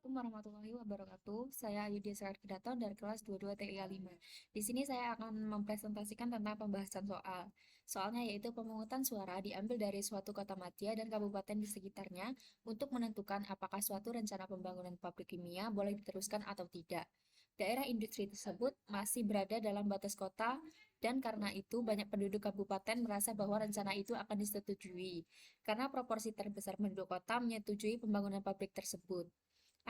Assalamualaikum warahmatullahi wabarakatuh. Saya Ayudhya Sekarkidaton dari kelas 22 TIA 5. Di sini saya akan mempresentasikan tentang pembahasan soal. Soalnya yaitu pemungutan suara diambil dari suatu kota madya dan kabupaten di sekitarnya untuk menentukan apakah suatu rencana pembangunan pabrik kimia boleh diteruskan atau tidak. Daerah industri tersebut masih berada dalam batas kota dan karena itu banyak penduduk kabupaten merasa bahwa rencana itu akan disetujui karena proporsi terbesar penduduk kota menyetujui pembangunan pabrik tersebut.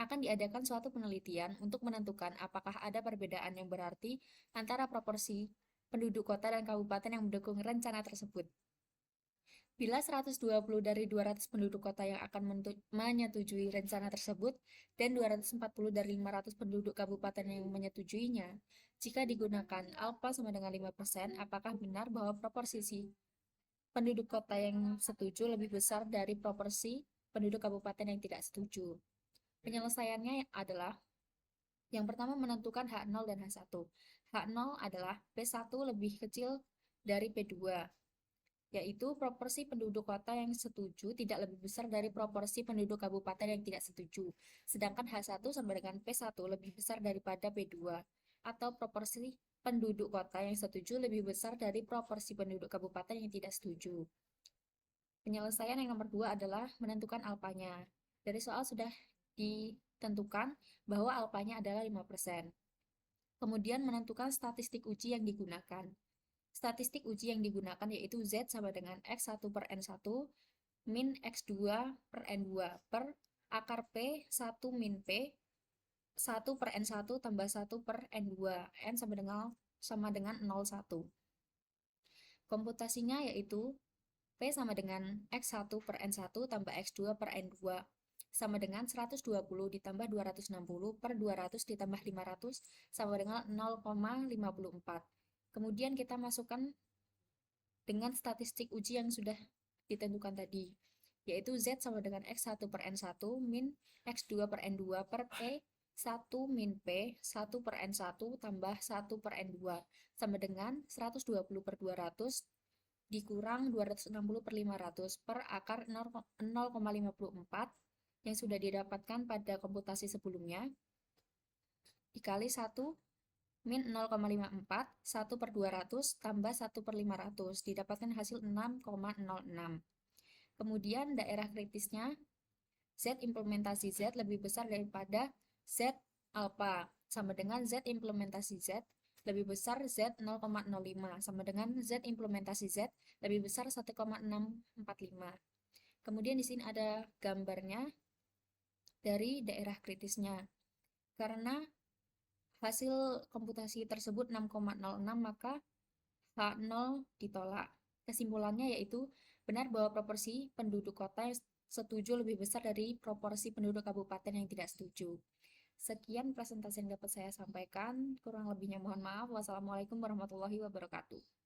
Akan diadakan suatu penelitian untuk menentukan apakah ada perbedaan yang berarti antara proporsi penduduk kota dan kabupaten yang mendukung rencana tersebut. Bila 120 dari 200 penduduk kota yang akan menyetujui rencana tersebut dan 240 dari 500 penduduk kabupaten yang menyetujuinya, jika digunakan alfa sama dengan 5%, apakah benar bahwa proporsi penduduk kota yang setuju lebih besar dari proporsi penduduk kabupaten yang tidak setuju? Penyelesaiannya adalah yang pertama menentukan H0 dan H1. H0 adalah P1 lebih kecil dari P2, yaitu proporsi penduduk kota yang setuju tidak lebih besar dari proporsi penduduk kabupaten yang tidak setuju. Sedangkan H1 sama dengan P1 lebih besar daripada P2, atau proporsi penduduk kota yang setuju lebih besar dari proporsi penduduk kabupaten yang tidak setuju. Penyelesaian yang nomor 2 adalah menentukan alfanya. Dari soal sudah ditentukan bahwa alfanya adalah 5%. Kemudian menentukan statistik uji yang digunakan. Statistik uji yang digunakan yaitu Z sama dengan X1 per N1 min X2 per N2 per akar P 1 min P 1 per N1 tambah 1 per N2. N sama dengan 0,1. Komputasinya yaitu P sama dengan X1 per N1 tambah X2 per N2 sama dengan 120 ditambah 260 per 200 ditambah 500 sama dengan 0,54. Kemudian kita masukkan dengan statistik uji yang sudah ditentukan tadi, yaitu Z sama dengan X1 per N1 min X2 per N2 per P 1 min P 1 per N1 tambah 1 per N2 sama dengan 120 per 200 dikurang 260 per 500 per akar 0,54 yang sudah didapatkan pada komputasi sebelumnya dikali 1 min 0,54 1 per 200 tambah 1 per 500 didapatkan hasil 6,06. Kemudian daerah kritisnya Z implementasi Z lebih besar daripada Z alpha sama dengan Z implementasi Z lebih besar Z 0,05 sama dengan Z implementasi Z lebih besar 1,645. Kemudian di sini ada gambarnya dari daerah kritisnya. Karena hasil komputasi tersebut 6,06 maka H0 ditolak. Kesimpulannya yaitu benar bahwa proporsi penduduk kota yang setuju lebih besar dari proporsi penduduk kabupaten yang tidak setuju. Sekian presentasi yang dapat saya sampaikan, kurang lebihnya mohon maaf. Wassalamualaikum warahmatullahi wabarakatuh.